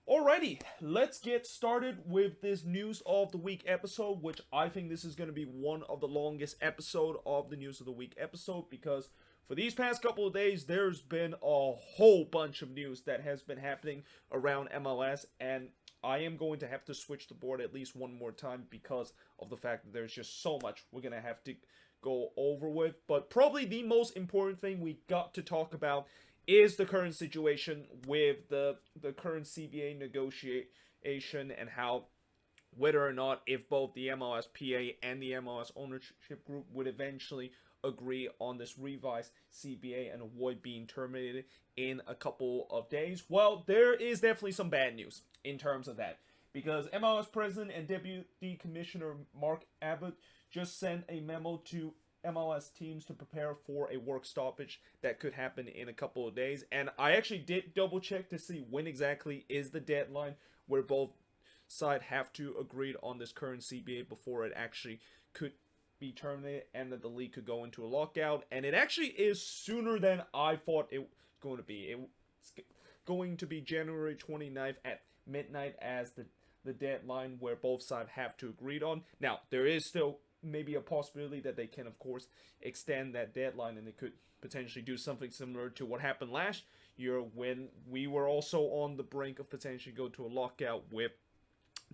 Alrighty, let's get started with this news of the week episode, which I think this is going to be one of the longest episode of the news of the week episode because for these past couple of days there's been a whole bunch of news that has been happening around MLS, and I am going to have to switch the board at least one more time because of the fact that there's just so much we're going to have to go over with. But probably the most important thing we got to talk about is the current situation with the current CBA negotiation and how whether or not if both the MLSPA and the MLS ownership group would eventually agree on this revised CBA and avoid being terminated in a couple of days. Well, there is definitely some bad news in terms of that because MLS President and Deputy Commissioner Mark Abbot just sent a memo to MLS teams to prepare for a work stoppage that could happen in a couple of days. And I actually did double check to see when exactly is the deadline where both sides have to agree on this current CBA before it actually could be terminated and that the league could go into a lockout. And it actually is sooner than I thought it was going to be. It's going to be January 29th at midnight as the deadline where both sides have to agree on. Now, there is still maybe a possibility that they can, of course, extend that deadline and they could potentially do something similar to what happened last year when we were also on the brink of potentially go to a lockout with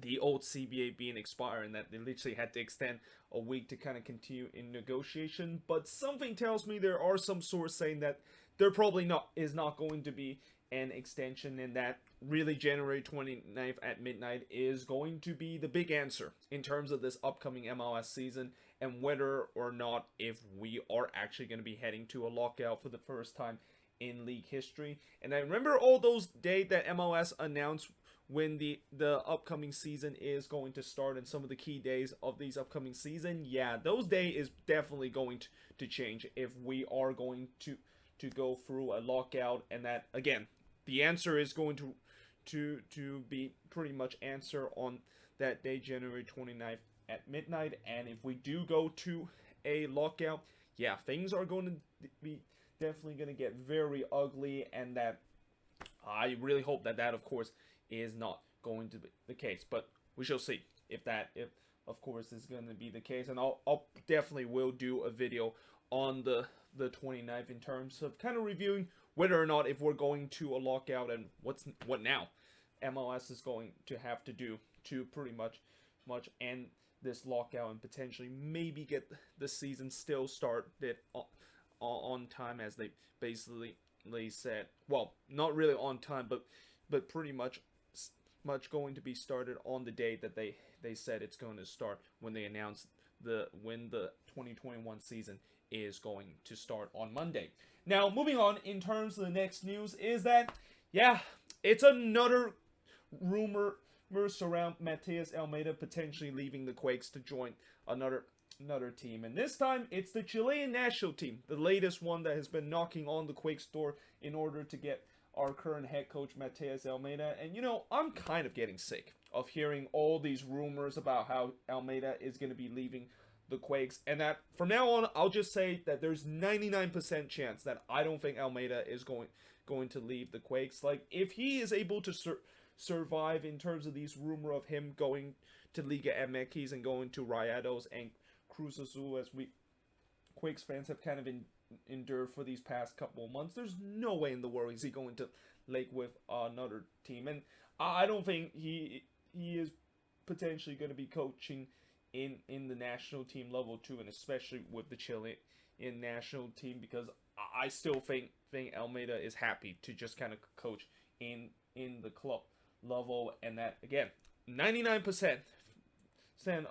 the old CBA being expired and that they literally had to extend a week to kind of continue in negotiation. But something tells me there are some sources saying that there probably not going to be an extension, and that really January 29th at midnight is going to be the big answer in terms of this upcoming MLS season and whether or not if we are actually going to be heading to a lockout for the first time in league history. And I remember all those dates that MLS announced when the upcoming season is going to start and some of the key days of these upcoming season. Yeah, those days is definitely going to change if we are going to go through a lockout, and that again the answer is going to be pretty much answer on that day, January 29th at midnight. And if we do go to a lockout, yeah, things are going to be definitely going to get very ugly, and that I really hope that of course is not going to be the case, but we shall see if of course is going to be the case. And I'll definitely will do a video on the 29th in terms of kind of reviewing whether or not if we're going to a lockout and what now MLS is going to have to do to pretty much end this lockout and potentially maybe get the season still started on time as they basically said. Well, not really on time, but pretty much going to be started on the date that they said it's going to start when they announced when the 2021 season is going to start on Monday. Now, moving on in terms of the next news is that, yeah, it's another rumor around Matias Almeida potentially leaving the Quakes to join another team. And this time, it's the Chilean national team, the latest one that has been knocking on the Quakes door in order to get our current head coach Matias Almeida. And I'm kind of getting sick of hearing all these rumors about how Almeida is going to be leaving the Quakes, and that from now on I'll just say that there's 99% chance that I don't think Almeida is going to leave the Quakes. Like, if he is able to survive in terms of these rumor of him going to Liga MX and going to Rayados and Cruz Azul, as we Quakes fans have kind of endured for these past couple of months, there's no way in the world is he going to lake with another team. And I don't think he is potentially going to be coaching in the national team level too, and especially with the Chilean national team, because I still think Almeida is happy to just kind of coach in the club level, and that again 99%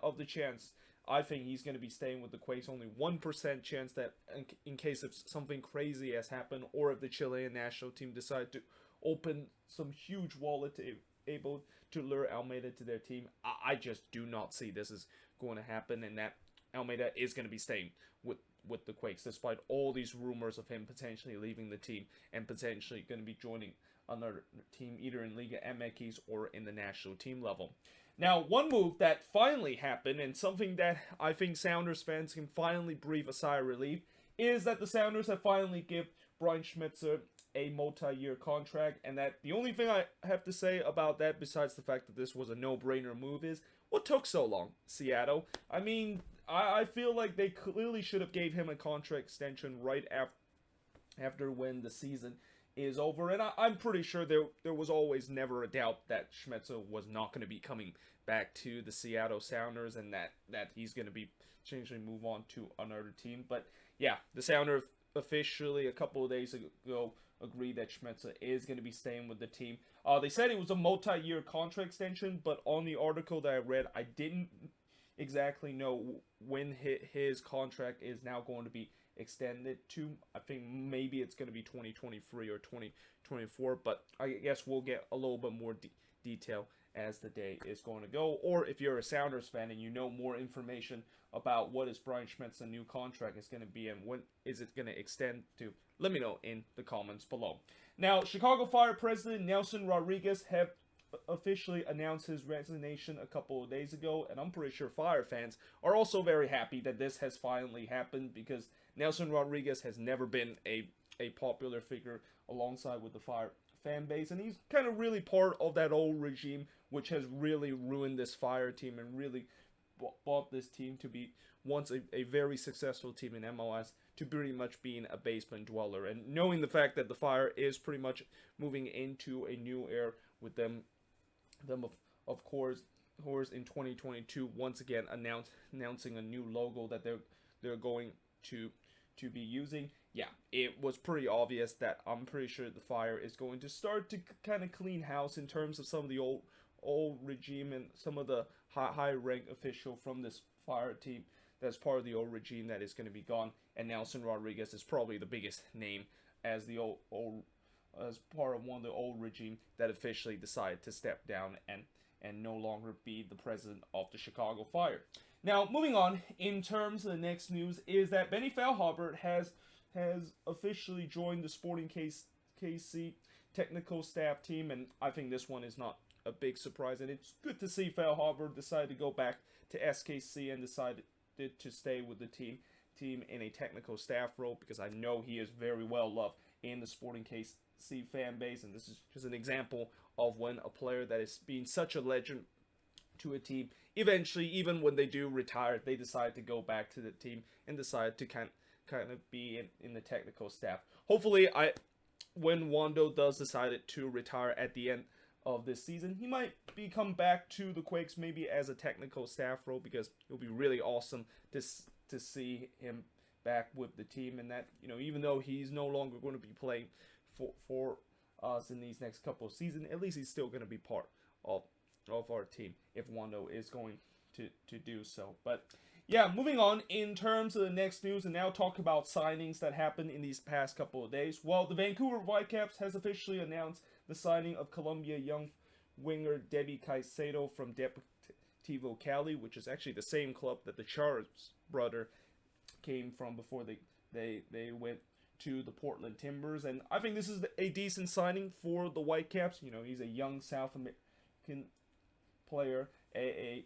of the chance I think he's going to be staying with the Quakes. Only 1% chance that in case if something crazy has happened or if the Chilean national team decide to open some huge wallet to able to lure Almeida to their team, I just do not see this is going to happen, and that Almeida is going to be staying with the Quakes despite all these rumors of him potentially leaving the team and potentially going to be joining another team either in Liga MX or in the national team level. Now, one move that finally happened, and something that I think Sounders fans can finally breathe a sigh of relief, is that the Sounders have finally give Brian Schmetzer a multi-year contract, and that the only thing I have to say about that, besides the fact that this was a no-brainer move, is what took so long, Seattle? I mean, I feel like they clearly should have gave him a contract extension right after when the season is over, and I'm pretty sure there was always never a doubt that Schmetzer was not going to be coming back to the Seattle Sounders, and that he's going to be changing move on to another team. But yeah, the Sounders officially a couple of days ago agreed that Schmetzer is going to be staying with the team. They said it was a multi-year contract extension, but on the article that I read, I didn't exactly know when his contract is now going to be extended to. I think maybe it's going to be 2023 or 2024, but I guess we'll get a little bit more detail as the day is going to go. Or if you're a Sounders fan and you know more information about what is Brian Schmetzer's new contract is going to be and when is it going to extend to, let me know in the comments below. Now, Chicago Fire President Nelson Rodriguez have officially announced his resignation a couple of days ago, and I'm pretty sure Fire fans are also very happy that this has finally happened, because Nelson Rodriguez has never been a popular figure alongside with the Fire fan base, and he's kind of really part of that old regime which has really ruined this Fire team and really brought this team to be once a very successful team in MLS to pretty much being a basement dweller. And knowing the fact that the Fire is pretty much moving into a new era with them of course in 2022 once again announcing a new logo that they're going to be using. Yeah, it was pretty obvious that I'm pretty sure the Fire is going to start to kind of clean house in terms of some of the old regime and some of the high rank official from this Fire team that's part of the old regime that is going to be gone. And Nelson Rodriguez is probably the biggest name as the as part of one of the old regime that officially decided to step down and no longer be the president of the Chicago Fire. Now, moving on, in terms of the next news, is that Benny Feilhaber has officially joined the Sporting KC technical staff team, and I think this one is not a big surprise, and it's good to see Feilhaber decide to go back to SKC and decided to stay with the team in a technical staff role, because I know he is very well loved in the Sporting KC fan base, and this is just an example of when a player that is being such a legend to a team, eventually, even when they do retire, they decide to go back to the team and decide to kind of be in the technical staff. Hopefully, when Wando does decide to retire at the end of this season, he might come back to the Quakes maybe as a technical staff role, because it'll be really awesome to see him back with the team, and that, you know, even though he's no longer going to be playing for us in these next couple of seasons, at least he's still going to be part of our team if Wando is going to do so. But yeah, moving on in terms of the next news, and now talk about signings that happened in these past couple of days. Well, the Vancouver Whitecaps has officially announced the signing of Colombia young winger Debbie Caicedo from Deportivo Cali, which is actually the same club that the Charles brother came from before they went to the Portland Timbers. And I think this is a decent signing for the Whitecaps. You know, he's a young South American player, a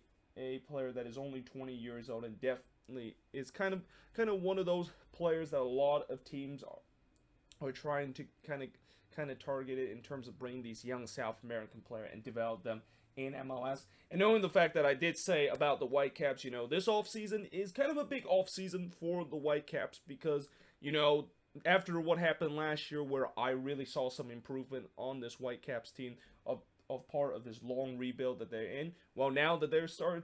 player that is only 20 years old, and definitely is kind of one of those players that a lot of teams are trying to kind of target it in terms of bringing these young South American players and develop them in MLS. And knowing the fact that I did say about the Whitecaps, you know, this offseason is kind of a big offseason for the Whitecaps, because, you know, after what happened last year, where I really saw some improvement on this Whitecaps team of part of this long rebuild that they're in, well, now that they're starting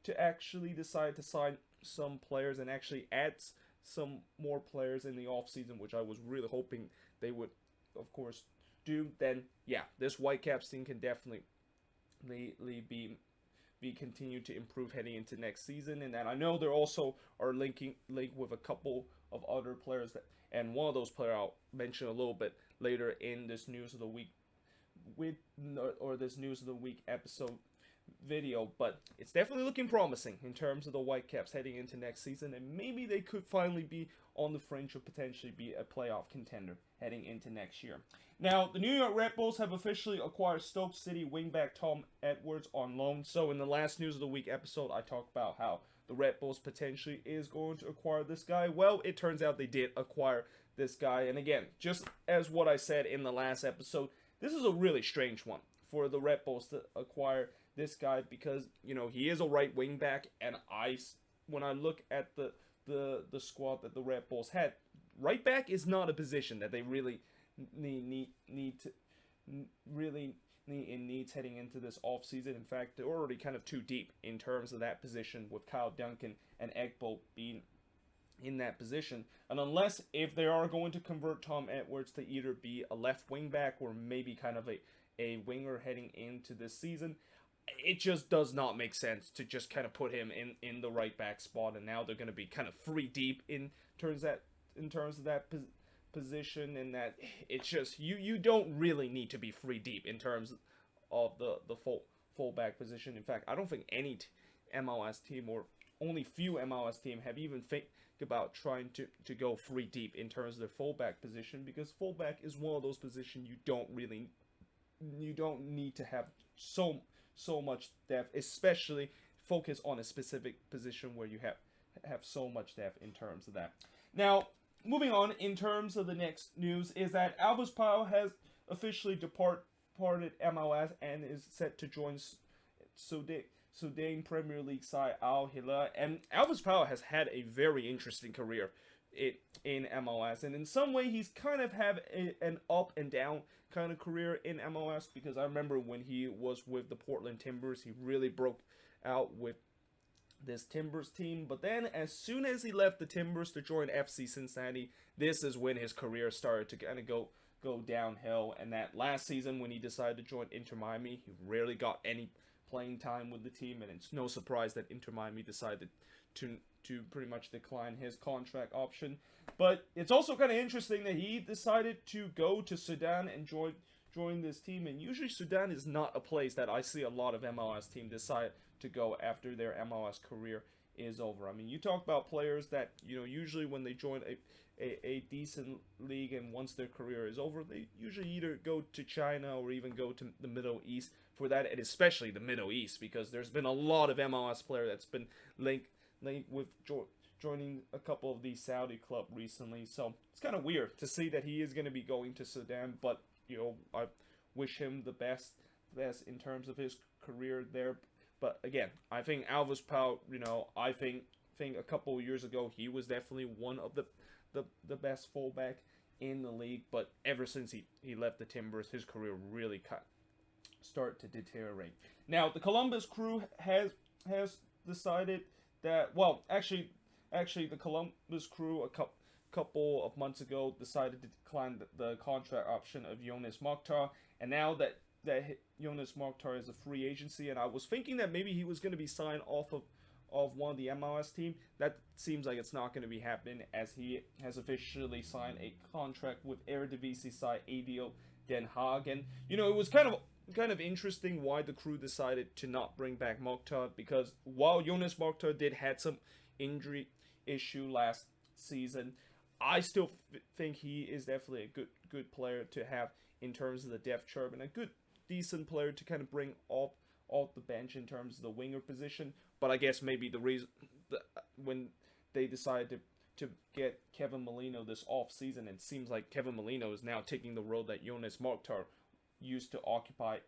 to actually decide to sign some players and actually add some more players in the offseason, which I was really hoping they would, of course, do, then yeah, this Whitecaps team can definitely be continue to improve heading into next season. And then I know they're also are linked with a couple of other players that, and one of those players I'll mention a little bit later in this news of the week this news of the week episode video. But it's definitely looking promising in terms of the Whitecaps heading into next season, and maybe they could finally be on the fringe of potentially be a playoff contender heading into next year. Now, the New York Red Bulls have officially acquired Stoke City wingback Tom Edwards on loan. So in the last news of the week episode, I talked about how the Red Bulls potentially is going to acquire this guy. Well, it turns out they did acquire this guy. And again, just as what I said in the last episode, this is a really strange one for the Red Bulls to acquire this guy because, you know, he is a right wing back, and when I look at the squad that the Red Bulls had, right back is not a position that they really needs heading into this offseason. In fact, they're already kind of too deep in terms of that position, with Kyle Duncan and Egbo being in that position. And unless if they are going to convert Tom Edwards to either be a left wing back or maybe kind of a winger heading into this season, it just does not make sense to just kind of put him in the right back spot. And now they're going to be kind of free deep in terms of that position, and that it's just you don't really need to be free deep in terms of the full back position. In fact, I don't think any MLS team, or only few MLS team, have even think about trying to go free deep in terms of their fullback position, because fullback is one of those positions you don't need to have so much depth, especially focus on a specific position where you have so much depth in terms of that. Now, moving on, in terms of the next news, is that Alvis Pyle has officially departed MLS and is set to join Sudan Premier League side Al Hilal. And Alvis Pyle has had a very interesting career in MLS, and in some way he's kind of have an up and down kind of career in MLS, because I remember when he was with the Portland Timbers, he really broke out with this Timbers team. But then as soon as he left the Timbers to join FC Cincinnati, this is when his career started to kind of go downhill. And that last season when he decided to join Inter Miami, he rarely got any playing time with the team, and it's no surprise that Inter Miami decided to pretty much decline his contract option. But it's also kind of interesting that he decided to go to Sudan and join this team. And usually Sudan is not a place that I see a lot of MLS teams decide to go after their MLS career is over. I mean, you talk about players that, you know, usually when they join a decent league and once their career is over, they usually either go to China or even go to the Middle East for that, and especially the Middle East, because there's been a lot of MLS player that's been linked with joining a couple of these Saudi club recently. So it's kind of weird to see that he is going to be going to Sudan, but, you know, I wish him the best in terms of his career there. But again, I think Alvis Pyle, you know, I think a couple of years ago he was definitely one of the best fullback in the league, but ever since he left the Timbers, his career really start to deteriorate. Now, the Columbus Crew has decided that, well, actually the Columbus Crew a couple of months ago decided to decline the contract option of Jonas Mokhtar, and now that Jonas Mokhtar is a free agency, and I was thinking that maybe he was going to be signed off of one of the MLS team. That seems like it's not going to be happening, as he has officially signed a contract with Eredivisie side ADO Den Haag. And, you know, it was kind of interesting why the Crew decided to not bring back Mokhtar, because while Jonas Mokhtar did had some injury issue last season, I still think he is definitely a good player to have in terms of the depth chart, and a good decent player to kind of bring off the bench in terms of the winger position. But I guess maybe the reason when they decided to get Kevin Molino this off season, it seems like Kevin Molino is now taking the role that Jonas Mokhtar used to occupy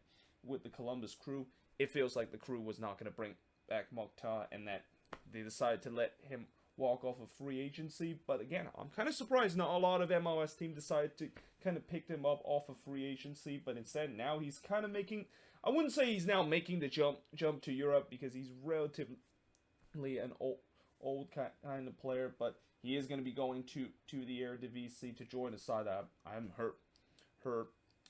with the Columbus Crew. It feels like the Crew was not going to bring back Mokhtar, and that they decided to let him walk off of free agency. But again, I'm kind of surprised not a lot of MLS teams decided to kind of pick him up off of free agency, but instead now he's kind of making, I wouldn't say he's now making the jump to Europe, because he's relatively an old kind of player, but he is going to be going to the Eredivisie to join a side that I haven't heard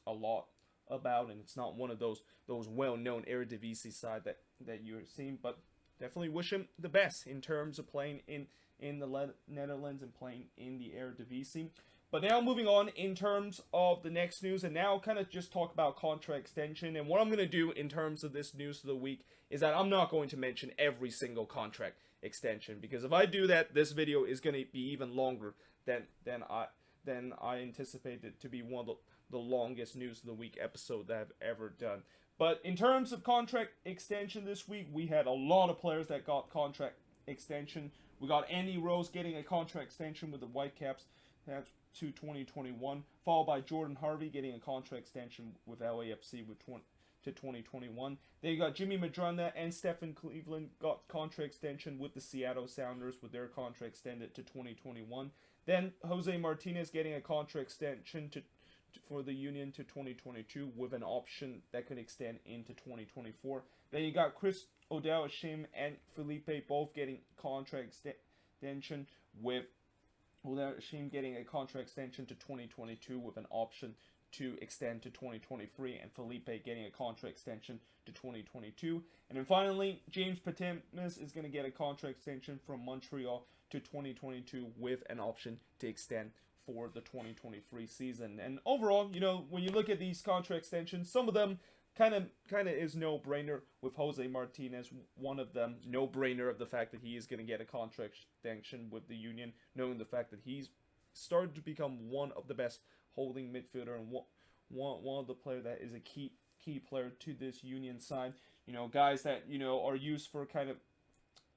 a lot about, and it's not one of those well-known Eredivisie side that you're seeing. But definitely wish him the best in terms of playing in the Netherlands and playing in the Eredivisie. But now moving on in terms of the next news, and now kind of just talk about contract extension. And what I'm going to do in terms of this news of the week is that I'm not going to mention every single contract extension, because if I do that, this video is going to be even longer than I anticipated to be one of the longest news of the week episode that I've ever done. But in terms of contract extension this week, we had a lot of players that got contract extension. We got Andy Rose getting a contract extension with the Whitecaps. That's to 2021, followed by Jordan Harvey getting a contract extension with LAFC to 2021. Then you got Jimmy Madrona and Stephen Cleveland got contract extension with the Seattle Sounders with their contract extended to 2021. Then Jose Martinez getting a contract extension for the Union to 2022 with an option that could extend into 2024. Then you got Chris Odell-Ashim and Felipe both getting contract extension with Odell-Ashim getting a contract extension to 2022 with an option to extend to 2023, and Felipe getting a contract extension to 2022. And then finally, James Patemis is going to get a contract extension from Montreal to 2022 with an option to extend for the 2023 season. And overall, when you look at these contract extensions, some of them kind of is no-brainer. With Jose Martinez, one of them no-brainer of the fact that he is going to get a contract extension with the Union, knowing the fact that he's started to become one of the best holding midfielder and one of the player that is a key player to this Union side. Guys that are used for kind of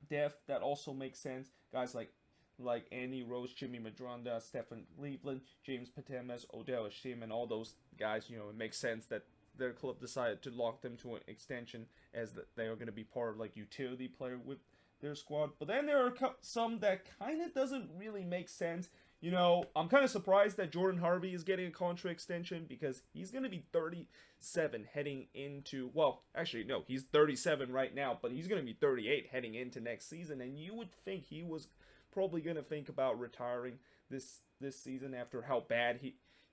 depth that also makes sense. Guys like Andy Rose, Jimmy Madrona, Stephen Cleveland, James Patemis, Odell-Ashim, and all those guys. It makes sense that their club decided to lock them to an extension as that they are going to be part of utility player with their squad. But then there are some that kind of doesn't really make sense. I'm kind of surprised that Jordan Harvey is getting a contract extension because he's going to be 37 heading into, well, actually, no, he's 37 right now, but he's going to be 38 heading into next season. And you would think he was probably going to think about retiring this season after how bad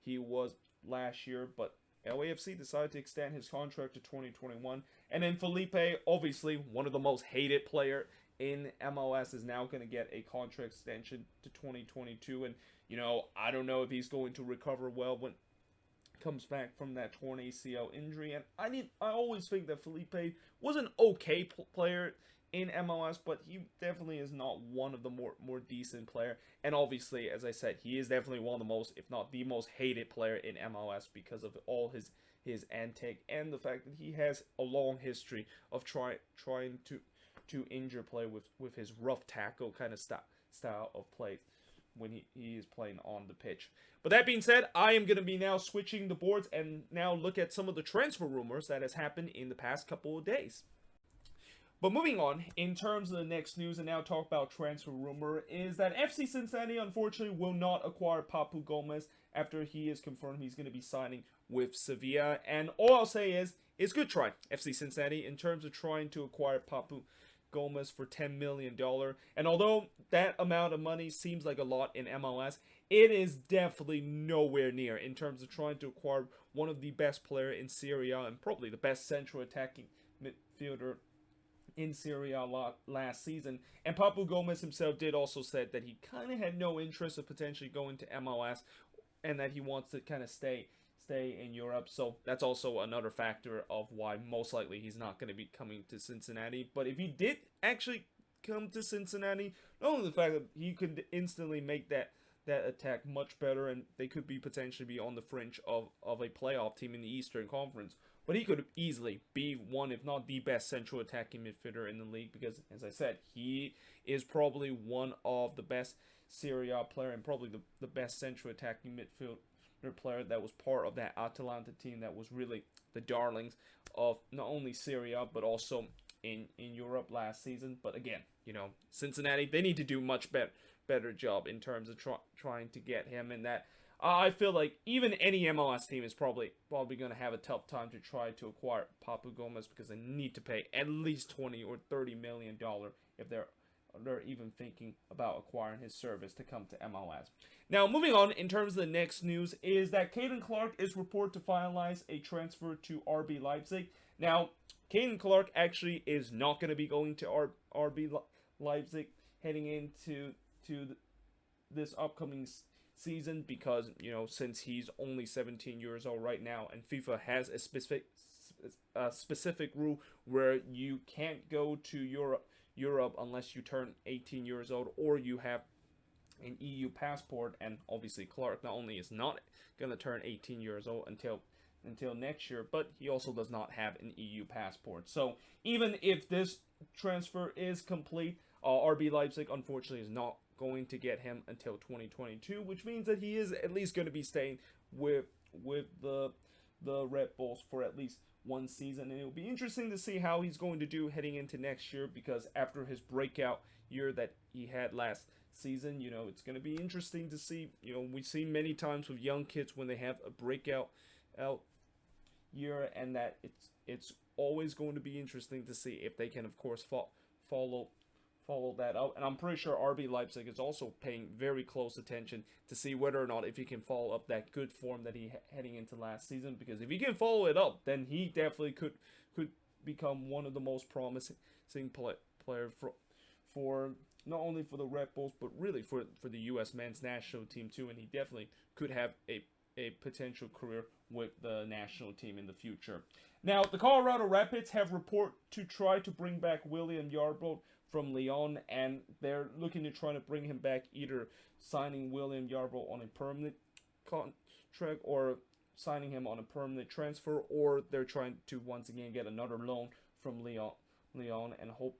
he was last year. But LAFC decided to extend his contract to 2021. And then Felipe, obviously one of the most hated player in MLS, is now going to get a contract extension to 2022. And, I don't know if he's going to recover well when he comes back from that torn ACL injury. And I always think that Felipe was an okay player in MLS, but he definitely is not one of the more decent player. And obviously, as I said, he is definitely one of the most, if not the most hated player in MLS because of all his antic and the fact that he has a long history of trying to injure play with his rough tackle kind of style of play when he is playing on the pitch. But that being said, I am going to be now switching the boards and now look at some of the transfer rumors that has happened in the past couple of days. But moving on, in terms of the next news, and now talk about transfer rumor, is that FC Cincinnati unfortunately will not acquire Papu Gomez after he is confirmed he's going to be signing with Sevilla. And all I'll say is, it's good try, FC Cincinnati, in terms of trying to acquire Papu Gomez for $10 million. And although that amount of money seems like a lot in MLS, it is definitely nowhere near in terms of trying to acquire one of the best player in Serie A and probably the best central attacking midfielder in Serie A last season. And Papu Gomez himself did also said that he kind of had no interest of potentially going to MLS and that he wants to kind of stay in Europe. So that's also another factor of why most likely he's not going to be coming to Cincinnati. But if he did actually come to Cincinnati, not only the fact that he could instantly make that attack much better and they could be potentially be on the fringe of a playoff team in the Eastern Conference, but he could easily be one, if not the best central attacking midfielder in the league because, as I said, he is probably one of the best Serie A player and probably the best central attacking midfielder player that was part of that Atalanta team that was really the darlings of not only Serie A but also in Europe last season. But again, Cincinnati, they need to do much better job in terms of trying to get him, and that I feel like even any MLS team is probably going to have a tough time to try to acquire Papu Gomez because they need to pay at least $20 or $30 million if they're even thinking about acquiring his service to come to MLS. Now, moving on, in terms of the next news, is that Caden Clark is reported to finalize a transfer to RB Leipzig. Now, Caden Clark actually is not going to be going to RB Leipzig heading into this upcoming season because, since he's only 17 years old right now and FIFA has a specific rule where you can't go to Europe unless you turn 18 years old or you have an EU passport. And obviously Clark not only is not going to turn 18 years old until next year, but he also does not have an EU passport. So even if this transfer is complete, RB Leipzig unfortunately is not going to get him until 2022, which means that he is at least going to be staying with the Red Bulls for at least one season, and it'll be interesting to see how he's going to do heading into next year, because after his breakout year that he had last season, it's going to be interesting to see. We see many times with young kids when they have a breakout year, and that it's always going to be interesting to see if they can, of course, follow that up. And I'm pretty sure RB Leipzig is also paying very close attention to see whether or not if he can follow up that good form that he heading into last season, because if he can follow it up, then he definitely could become one of the most promising player for not only for the Red Bulls, but really for the U.S. men's national team too. And he definitely could have a potential career with the national team in the future. Now, the Colorado Rapids have report to try to bring back William Yarbrough from Lyon, and they're looking to try to bring him back, either signing William Yarbrough on a permanent contract or signing him on a permanent transfer, or they're trying to once again get another loan from Lyon and hope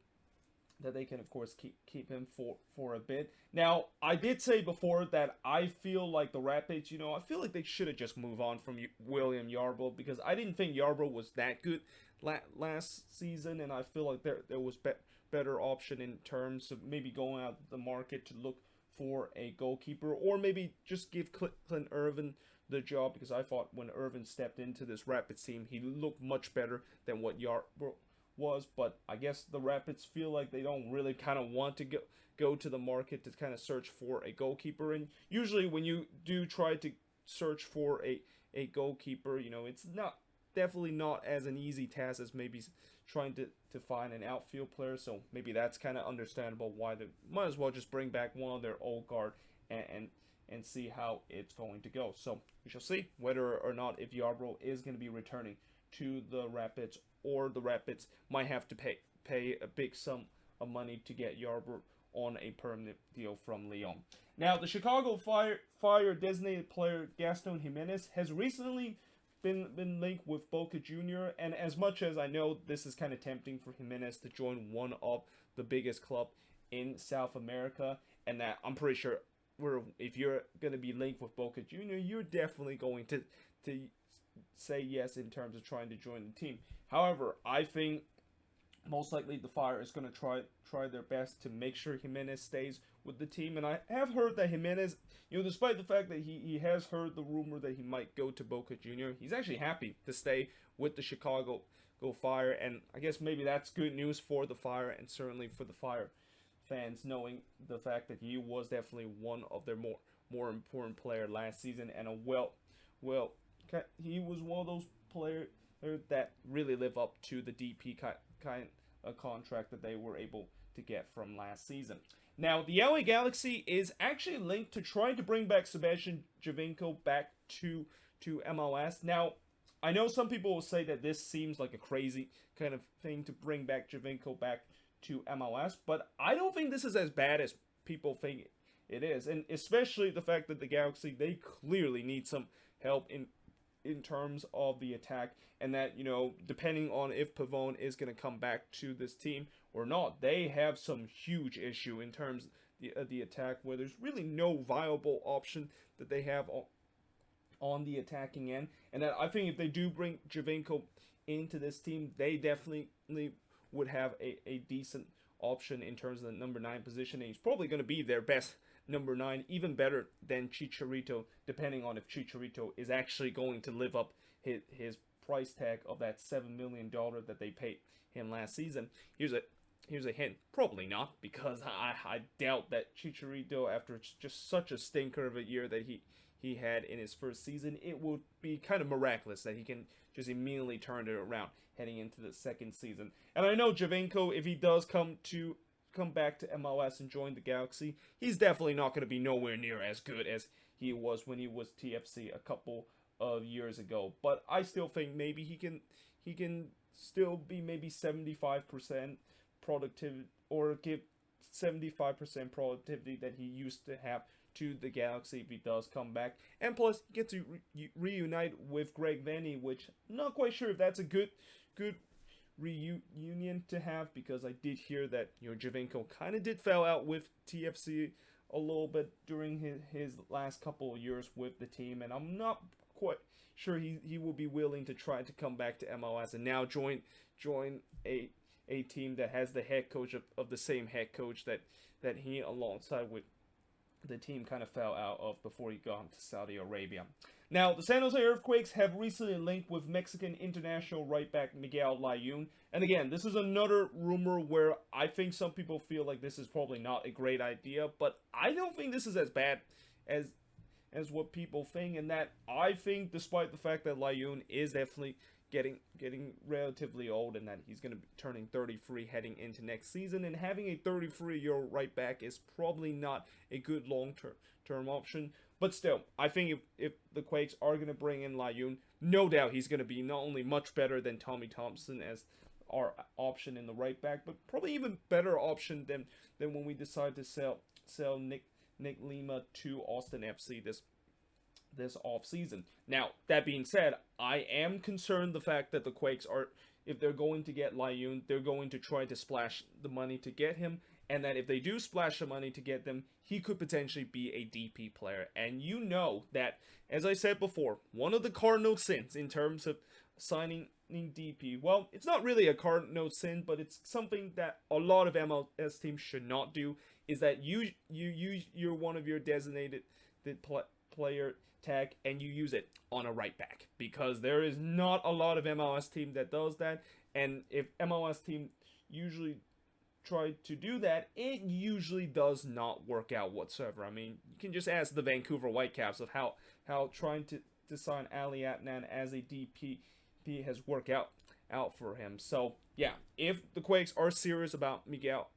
that they can, of course, keep him for a bit. Now, I did say before that I feel like the Rapids, I feel like they should have just moved on from William Yarbrough, because I didn't think Yarbrough was that good last season, and I feel like there was better option in terms of maybe going out the market to look for a goalkeeper, or maybe just give Clint Irvin the job, because I thought when Irvin stepped into this Rapids team, he looked much better than what Yarbrough was. But I guess the Rapids feel like they don't really kind of want to go to the market to kind of search for a goalkeeper. And usually when you do try to search for a goalkeeper, it's definitely not as an easy task as maybe trying to find an outfield player. So maybe that's kind of understandable why they might as well just bring back one of their old guard and see how it's going to go. So we shall see whether or not if Yarbrough is going to be returning to the Rapids, or the Rapids might have to pay a big sum of money to get Yarbrough on a permanent deal from Lyon. Now, the Chicago Fire designated player Gaston Jimenez has recently been linked with Boca Junior, and as much as I know this is kind of tempting for Jimenez to join one of the biggest club in South America, and that I'm pretty sure if you're going to be linked with Boca Junior, you're definitely going to say yes in terms of trying to join the team. However, I think most likely the Fire is going to try their best to make sure Jimenez stays with the team. And I have heard that Jimenez, despite the fact that he has heard the rumor that he might go to Boca Junior, he's actually happy to stay with the Chicago Fire. And I guess maybe that's good news for the Fire, and certainly for the Fire fans, knowing the fact that he was definitely one of their more important player last season, and he was one of those players that really live up to the DP kind of contract that they were able to get from last season. Now, the LA Galaxy is actually linked to trying to bring back Sebastian Giovinco back to MLS. Now, I know some people will say that this seems like a crazy kind of thing to bring back Giovinco back to MLS, but I don't think this is as bad as people think it is, and especially the fact that the Galaxy, they clearly need some help in terms of the attack, and that, depending on if Pavone is going to come back to this team or not, they have some huge issue in terms of the attack, where there's really no viable option that they have on the attacking end. And that I think if they do bring Giovinco into this team, they definitely would have a decent option in terms of the number 9 position, and he's probably going to be their best number 9, even better than Chicharito, depending on if Chicharito is actually going to live up his price tag of that $7 million that they paid him last season. Here's a hint: probably not, because I doubt that Chicharito, after just such a stinker of a year that he had in his first season, it will be kind of miraculous that he can just immediately turn it around heading into the second season. And I know Giovinco, if he does come back to MLS and join the Galaxy, he's definitely not going to be nowhere near as good as he was when he was TFC a couple of years ago. But I still think maybe he can still be maybe 75% productivity, or give 75% productivity that he used to have to the Galaxy if he does come back. And plus, he gets to reunite with Greg Vanny, which I'm not quite sure if that's a good reunion to have, because I did hear that Giovinco kind of did fell out with TFC a little bit during his last couple of years with the team, and I'm not quite sure he will be willing to try to come back to MLS and now join a team that has the head coach of the same head coach that he, alongside with the team, kind of fell out of before he got to Saudi Arabia. Now, the San Jose Earthquakes have recently linked with Mexican international right back Miguel Layun. And again, this is another rumor where I think some people feel like this is probably not a great idea, but I don't think this is as bad as what people think, and that I think, despite the fact that Layun is definitely getting relatively old and that he's going to be turning 33 heading into next season, and having a 33-year-old right back is probably not a good long-term option. But still, I think if the Quakes are going to bring in Layun, no doubt he's going to be not only much better than Tommy Thompson as our option in the right back, but probably even better option than when we decide to sell Nick Lima to Austin FC this off season. Now, that being said, I am concerned the fact that the Quakes are, if they're going to get Layun, they're going to try to splash the money to get him, and that if they do splash the money to get them, he could potentially be a DP player. And you know that, as I said before, one of the cardinal sins in terms of signing DP, well, it's not really a cardinal sin, but it's something that a lot of MLS teams should not do, is that you use one of your designated player tag and you use it on a right back, because there is not a lot of MLS team that does that, and if MLS team usually try to do that, it usually does not work out whatsoever. I mean, you can just ask the Vancouver Whitecaps of how trying to sign Ali Adnan as a DP has worked out for him. So yeah, if the Quakes are serious about Miguel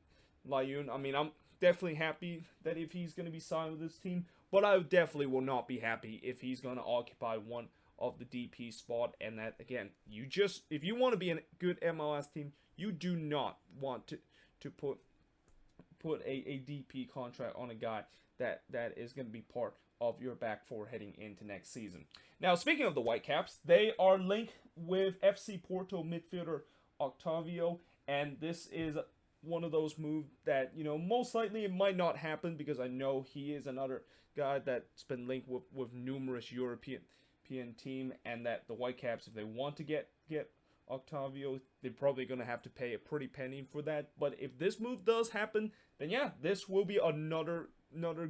Layun, I mean, I'm definitely happy that if he's going to be signed with this team, but I definitely will not be happy if he's going to occupy one of the DP spot. And that, again, if you want to be a good MLS team, you do not want to put a DP contract on a guy that is going to be part of your back four heading into next season. Now, speaking of the Whitecaps, they are linked with FC Porto midfielder Octavio, and this is one of those moves that, most likely it might not happen, because I know he is another guy that's been linked with numerous European team, and that the Whitecaps, if they want to get Octavio, they're probably going to have to pay a pretty penny for that. But if this move does happen, then yeah, this will be another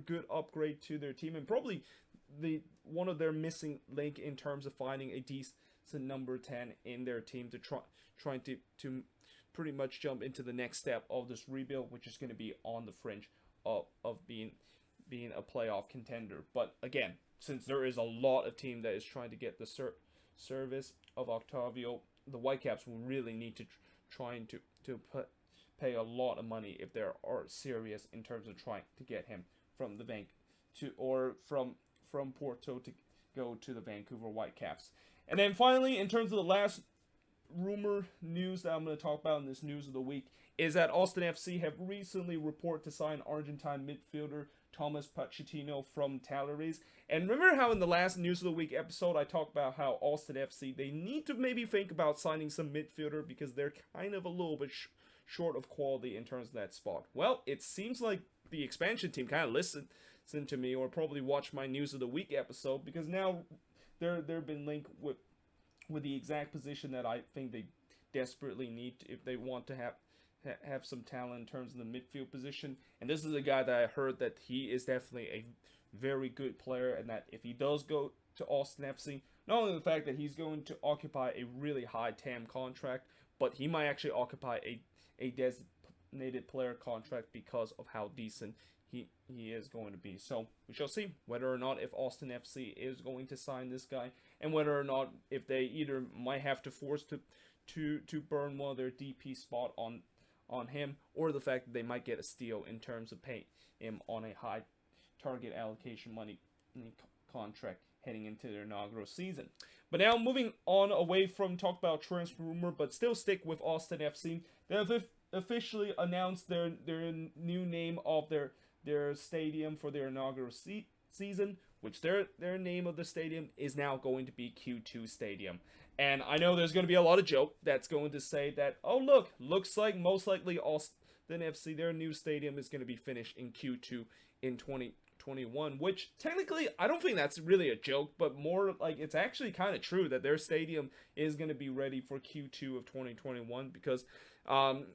good upgrade to their team, and probably one of their missing link in terms of finding a decent number 10 in their team to trying to pretty much jump into the next step of this rebuild, which is going to be on the fringe of being a playoff contender. But again, since there is a lot of team that is trying to get the service of Octavio, the Whitecaps will really need to trying to pay a lot of money if they are serious in terms of trying to get him from the bank from Porto to go to the Vancouver Whitecaps. And then finally, in terms of the last rumor news that I'm going to talk about in this news of the week, is that Austin FC have recently reported to sign Argentine midfielder Thomas Pochettino from Talleres. And remember how in the last news of the week episode I talked about how Austin FC, they need to maybe think about signing some midfielder because they're kind of a little bit short of quality in terms of that spot. Well, it seems like the expansion team kind of listened to me, or probably watched my news of the week episode, because now they've been linked with the exact position that I think they desperately need if they want to have some talent in terms of the midfield position. And this is a guy that I heard that he is definitely a very good player, and that if he does go to Austin FC, not only the fact that he's going to occupy a really high TAM contract, but he might actually occupy a designated player contract because of how decent he is going to be. So we shall see whether or not if Austin FC is going to sign this guy, and whether or not if they either might have to force to burn one of their DP spot on him, or the fact that they might get a steal in terms of paying him on a high target allocation money contract heading into their inaugural season. But now moving on away from talk about transfer rumor, but still stick with Austin FC. They have officially announced their new name of their stadium for their inaugural season, which their name of the stadium is now going to be Q2 Stadium. And I know there's going to be a lot of joke that's going to say that, oh look, looks like most likely Austin Austin FC, their new stadium is going to be finished in Q2 in 2021, which technically I don't think that's really a joke, but more like it's actually kind of true that their stadium is going to be ready for Q2 of 2021 because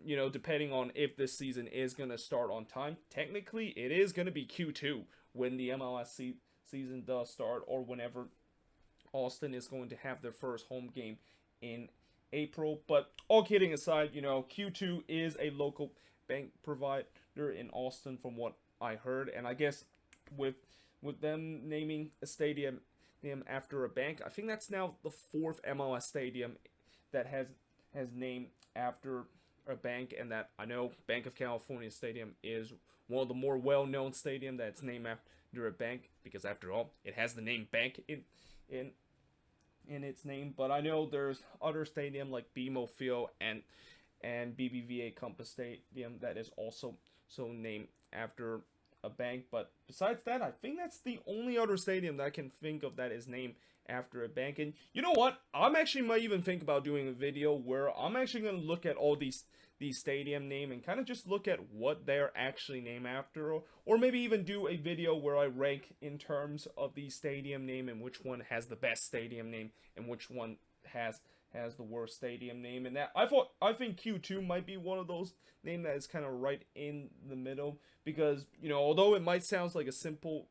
you know, depending on if this season is going to start on time, technically it is going to be Q2 when the MLS season does start, or whenever Austin is going to have their first home game in April. But all kidding aside, you know, Q2 is a local bank provider in Austin from what I heard, and I guess with them naming a stadium after a bank, I think that's now the 4th MLS stadium that has named after a bank, and that I know Bank of California Stadium is one of the more well-known stadium that's named after a bank, because after all, it has the name bank in its name. But I know there's other stadium like BMO Field and BBVA Compass Stadium that is also named after a bank. But besides that, I think that's the only other stadium that I can think of that is named after a bank. And you know what? I'm actually might even think about doing a video where I'm actually going to look at all these stadium name and kind of just look at what they're actually named after, or maybe even do a video where I rank in terms of the stadium name and which one has the best stadium name and which one has the worst stadium name. And that I think Q2 might be one of those name that is kind of right in the middle, because you know, although it might sound like a simple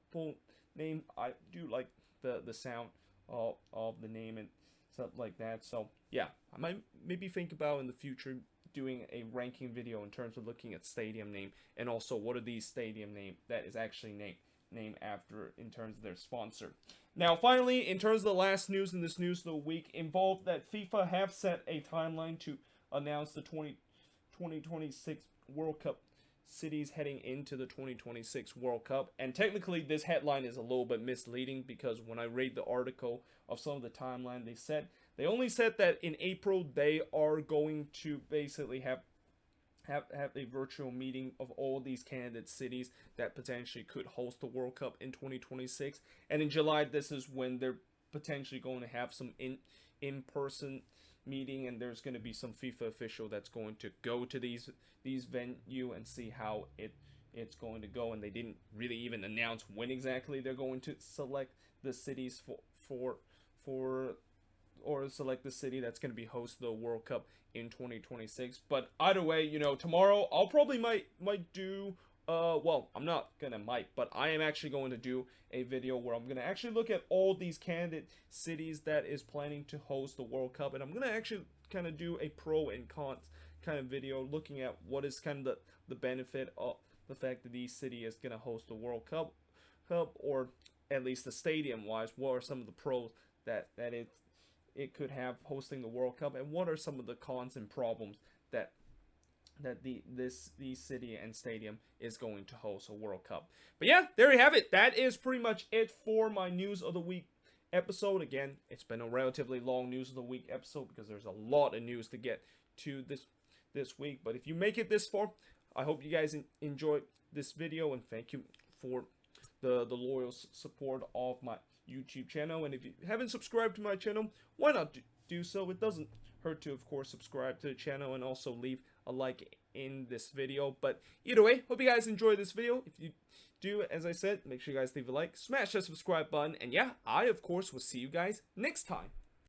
name, I do like the sound of the name and stuff like that. So yeah, I might maybe think about in the future doing a ranking video in terms of looking at stadium name, and also what are these stadium name that is actually named after in terms of their sponsor. Now finally, in terms of the last news in this news of the week, involved that FIFA have set a timeline to announce the 2026 World Cup cities heading into the 2026 World Cup. And technically this headline is a little bit misleading, because when I read the article of some of the timeline, they only said that in April they are going to basically have a virtual meeting of all these candidate cities that potentially could host the World Cup in 2026. And in July, this is when they're potentially going to have some in-person meeting, and there's going to be some FIFA official that's going to go to these venue and see how it's going to go. And they didn't really even announce when exactly they're going to select the cities or select the city that's going to be host the World Cup in 2026. But either way, you know, tomorrow I'll probably might do well, I'm not gonna but I am actually going to do a video where I'm gonna actually look at all these candidate cities that is planning to host the World Cup, and I'm gonna actually kind of do a pro and cons kind of video looking at what is kind of the benefit of the fact that these city is gonna host the World Cup, or at least the stadium wise. What are some of the pros that it could have hosting the World Cup, and what are some of the cons and problems that the city and stadium is going to host a World Cup. But yeah, there you have it. That is pretty much it for my news of the week episode. Again, it's been a relatively long news of the week episode because there's a lot of news to get to this week. But if you make it this far, I hope you guys enjoy this video, and thank you for the loyal support of my YouTube channel. And if you haven't subscribed to my channel, why not do so? It doesn't hurt to, of course, subscribe to the channel and also leave a like in this video. But either way, hope you guys enjoy this video. If you do, as I said, make sure you guys leave a like, smash that subscribe button, and yeah, I of course will see you guys next time.